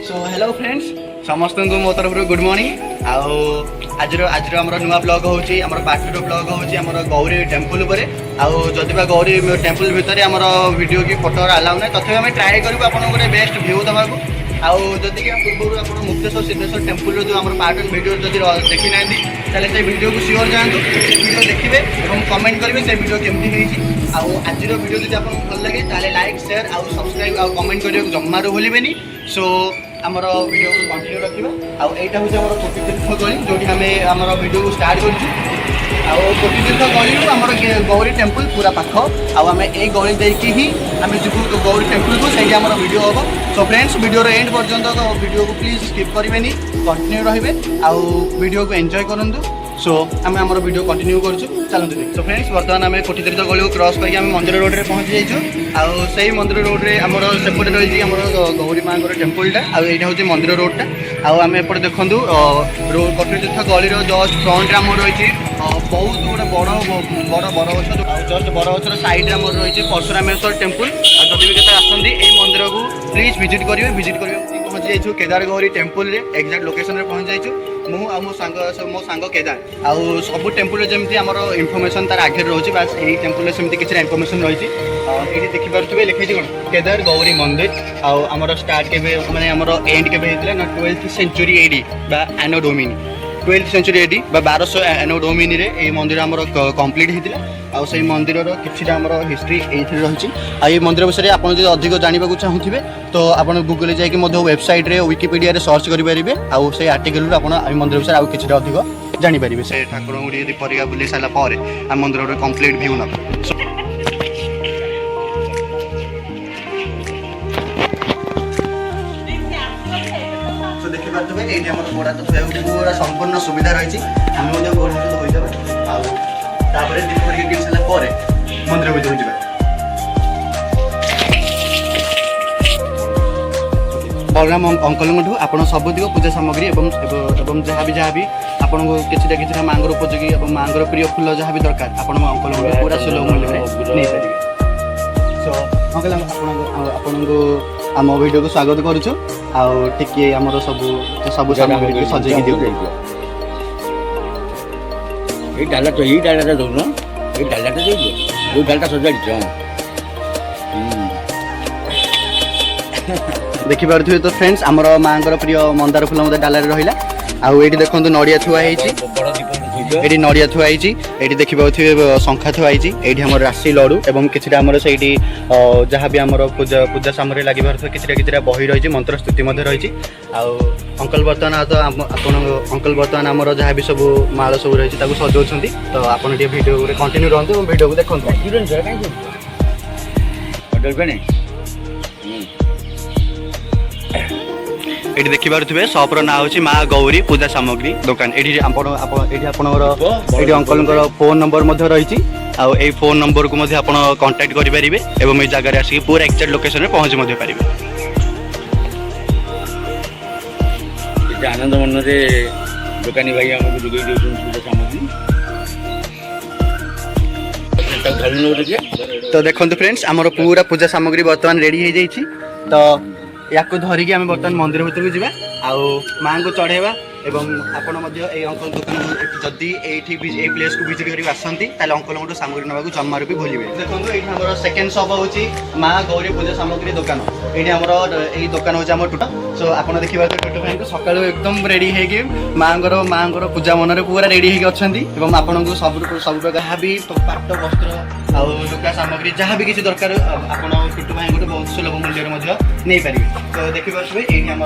So hello friends समस्त को मो तरफ गुड मॉर्निंग आज आम नुआ ब्लॉग होची आम पार्ट ब्लॉग होची आम गौरी टेम्पल जदिबा गौरी टेम्पल भितर आम वीडियो की फोटो अलाउ ना तथापि आम ट्राए करूँ आपको गोटे बेस्ट व्यू देवाक आदि पूर्व आप मुक्तेश्वर सिद्धेश्वर टेम्पल जो आम पार्ट एंड वीडियो जब देखी ना ताले से वीडियो को सियोर जातु वीडियो देखिए और कमेंट करेंगे से वीडियो केमती आज वीडियो जो आपको भल लगे ताले लाइक शेयर आउ सब्सक्राइब आउ कमेंट करने जमारू भूलें सो आमर वीडियो को कंटिन्यू रखा आईटा हूँ आम कोटितीर्थ गली जो आम वीडियो को स्टार्ट करूँ कोटितीर्थ गली आमर गौरी टेम्पल पूरा पाख आम ए गली देखी ही आम जीव गौरी टेम्पल को सही आम वीडियो हम सो फ्रेंड्स वीडियो एंड पर्यंत वीडियो को प्लीज स्किप करेंगे कंटिन्यू रे आउ वीडियो को एंजॉय करूँ सो आम आम वीडियो कंटिन्यू करूँ चलते सो फ्रेंड्स बर्तमान आम कोटितीर्थ गली को क्रॉस करके आम मंदिर रोड में पहुँची जाइए से मंदिर रोड में आम सेपटे रही आम गौरी माँ टेम्पलटा आईटा हूँ मंदिर रोडटा आम एपटे देखूँ कोटितीर्थ गली जस्ट फ्रंट आम रही बहुत गोटे बड़ गछ जस्ट बड़ गचर सैड्रे आम रही परशुरामेश्वर टेम्पल जदि भी केते आसती यही मंदिर को प्लीज विजिट करेंगे पहुँची जाइए Kedar Gauri temple exact location में पहुँच जाइए मु आ मो सांग केदार आउ सब टेम्पल जमी आम इनफर्मेशन तार आगे रोचे बास यही टेम्पल सेमती किसी इनफर्मेशन रही ये देखिपे लिखाई कौन केदार गौरी मंदिर आमर स्टार्ट के माने आमर एंड के ना 12th सेंचुरी एडी बा एनो डोमिनी 12th सेंचुरी एडी बा 1200 एनो डोमिनी रे ए मंदिर आमर कंप्लीट होता आउ से मंदिर किसी आमर हिस्ट्री ये रही आई मंदिर विषय आप अधिक जानवा चाहूँगे तो आप गूगल जाकि वेबसाइट रे विकिपीडिया रे सर्च करेंगे आउ से आर्टिकल आप मंदिर विषय आउ किसी अधिक जानीपर से ठाकुर यदि परिया बुले सारापर आम मंदिर कंप्लीट भ्यू ना गोड़ा तो पूरा संपूर्ण सुविधा रही आम गोड़ा तो होदेवे दीप किन सारापर मंदिर भर जाए बलराम अंकल आप सबुतिक पूजा सामग्री एवं जहाँ भी आपको किसी माँ उपयोगी और माँ प्रिय फूल जहाँ भी दरकार आप अंकल पूरा सुलभ मूल्य नहीं पारे सो अंकल आपको आम वीडियो को स्वागत करुचु आए आमर सब सामग्री को सजेगी दियो डाला तो यही डाला दौन ये डालाटा दे डालटा सजाड़ी देखिपे तो फ्रेंड्स आमर माँ प्रिय मंदार फूल मत डाल रहा आउ ये देखो नड़िया थुआई ये नड़िया थुआई ये देखिए शंखा थुआई ये आम राशि लड़ू और किसी आमर से जहाँ भी आम पूजा सामग्री लगे किसी बही रही मंत्र स्तुति रही अंकल बर्तमान तो अंकल बर्तमान आमर जहाँ भी सब माल सब रही सजाऊँ तो आप वीडियो कंटिन्यू रहतु वीडियो को देखो ये देखिपे सपर ना हूँ माँ गौरी पूजा सामग्री दुकान ये अंकल फोन नंबर रही आई फोन नंबर को आप कांटेक्ट करेंगे और ये जगह आसिक पूरा एक्जाक्ट लोकेशन में पहुँची पारे आनंद मन में दुकानी भाई आमको जोगे पूजा सामग्री तो देखो फ्रेंड्स आमर पूरा पूजा सामग्री बर्तमान रेडी हो जाइए तो या धरिकी आम बर्तमान मंदिर भर को जावा माँ को चढ़ेवा एवं आपड़ अंकल दुकान जदि ये प्लेस को विजिट कर आसती अंकल सामग्री नाक जमार भी भूलिए देखो ये आम सेकेंड शॉप हूँ माँ गौरी पूजा सामग्री दुकान ये आमर यही दुकान हूँ आम टूटा सो आप देखिए टोटो भाई सका एकदम रेडी होगी माँ पूजा मन पूरा रेडी होगी आपन को सब प्रकार जहाँ भी पाट वस्त्र आउ लुगा सामग्री जहाँ भी किसी दरकार आप टुटु भाई गोटे बहुत सुलभ मूल्य नहीं पारे तो देखिए ये आम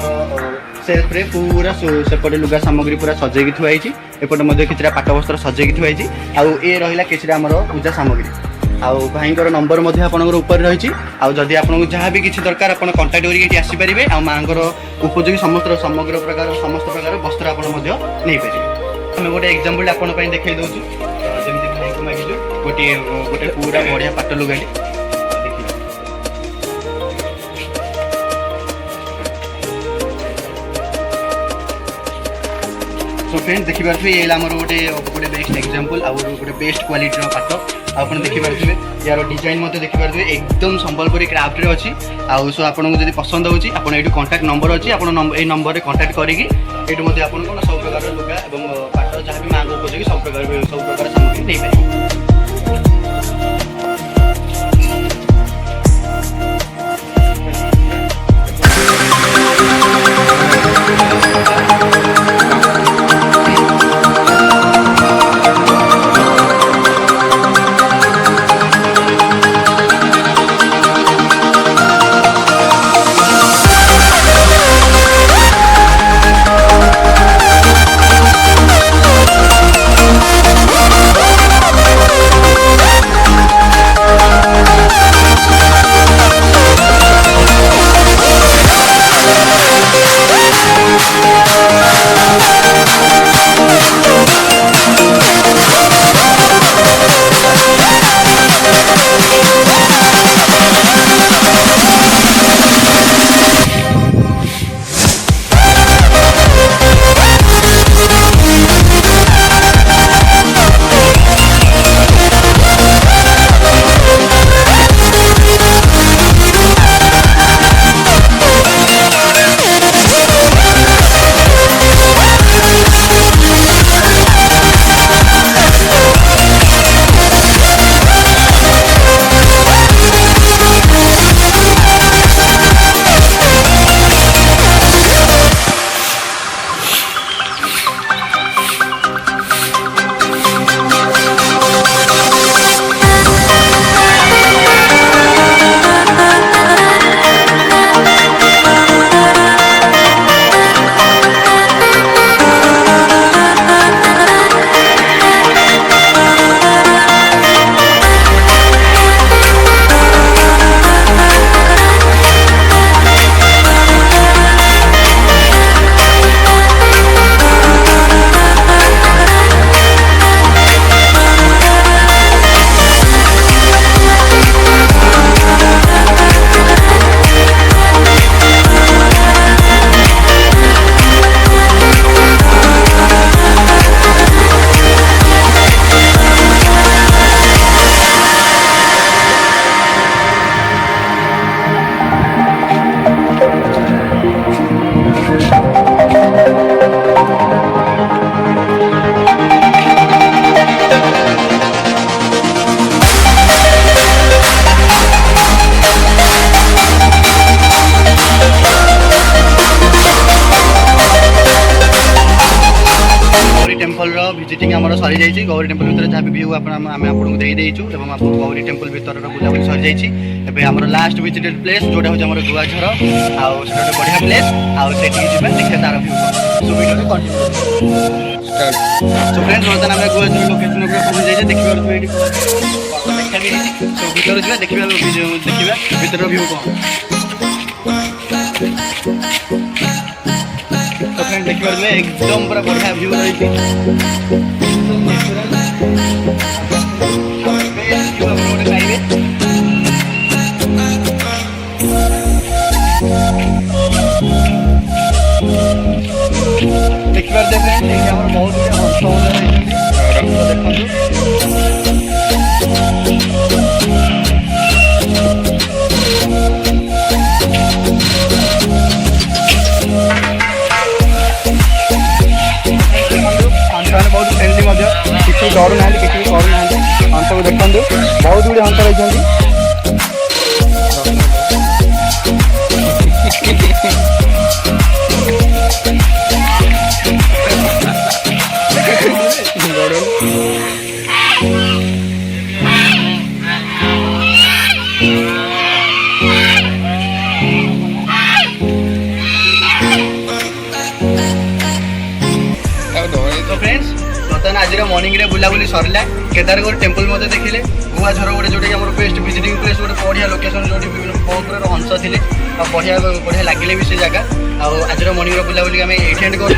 सेल्फ रे पूरा सेपटे लुगा सामग्री पूरा सजेगी थुआई एपटे किसी पाट वस्त्र सजेगी थुआई आउ ये रहा किसी आम पूजा सामग्री आउ भाई नंबर ऊपर रही आदि आपको जहाँ भी किसी दरकार आप कंटाक्ट करके आसीपारे आ माँ उपयोगी समस्त समग्र प्रकार समस्त प्रकार वस्त्र आप नहीं पारे आम गोटे एग्जाम्पल आपंप देखा दूसरी जमी भाई को मागिलु गोटे गोटे पूरा बढ़िया पाट लुगाटी सो फ्रेंड्स देखिपे ये आमर गोटे गोटे बेस्ट एग्जांपल आ गोटे बेस्ट क्वालिटी पाट आप देखिपे यार डिजाइन मत देखिपे एकदम संबलपुरी क्राफ्ट रे अच्छी आउ सो आपको जब पसंद होची आपन एटू कांटेक्ट नंबर अच्छी आप नंबर रे कांटेक्ट करिकी एटू मते आपन कोन सब प्रकार लुगा एवं पाट जहाँ भी मांग उपयोगी सब प्रकार सामग्री दे पाए। टेम्पल विजिटिंग आम सरी जाइए गौरी टेम्पल भर जहाँ भी व्यू आम आपको देदेचु एवं आप गौरी टेम्पल भर बुलाबुली सरी जाइए आम लास्ट विजिटेड प्लेस जोटा हूँ आम गुआझर आउ बढ़िया प्लेस आउ से देखिए तार view so video continue so friends बर्तमान आम गुआझर लोकेशन पहुँच जाइए देखिए सो भर जा देखा भर व्यू कौन तो फ्रेंड देखिए एकदम पूरा बढ़िया व्यू रही देखिए फ्रेंड बहुत बहुत फ्रेंडली किसी डर ना किसी करू ना हंस को देखते बहुत गुड़े हंस रही आज मॉर्निंग रे बुलाबुली सरला केदारगढ़ टेम्पल मत देखिले गुआझर गोटे जोटा आम बेस्ट विजिटिंग प्लेस गोटे बढ़िया लोकेशन जो बहुत प्रकार हंस थे बढ़िया बढ़िया लगे भी से जगह आज मॉर्निंग रे बुलाबुली आम ये एंड कर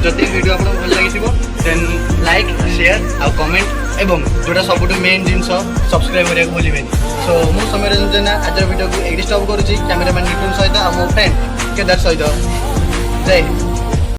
जदि वीडियो आपको भल लगी देन लाइक शेयर आउ कमेंट एवं जोटा सब मेन जिन सब्सक्राइब करने भूलें। सो मु समय रंजन आज वीडियो को एडिट स्टॉप करुँची कैमेरामैन निटुन सहित मो फ्रेंड केदार सहित जय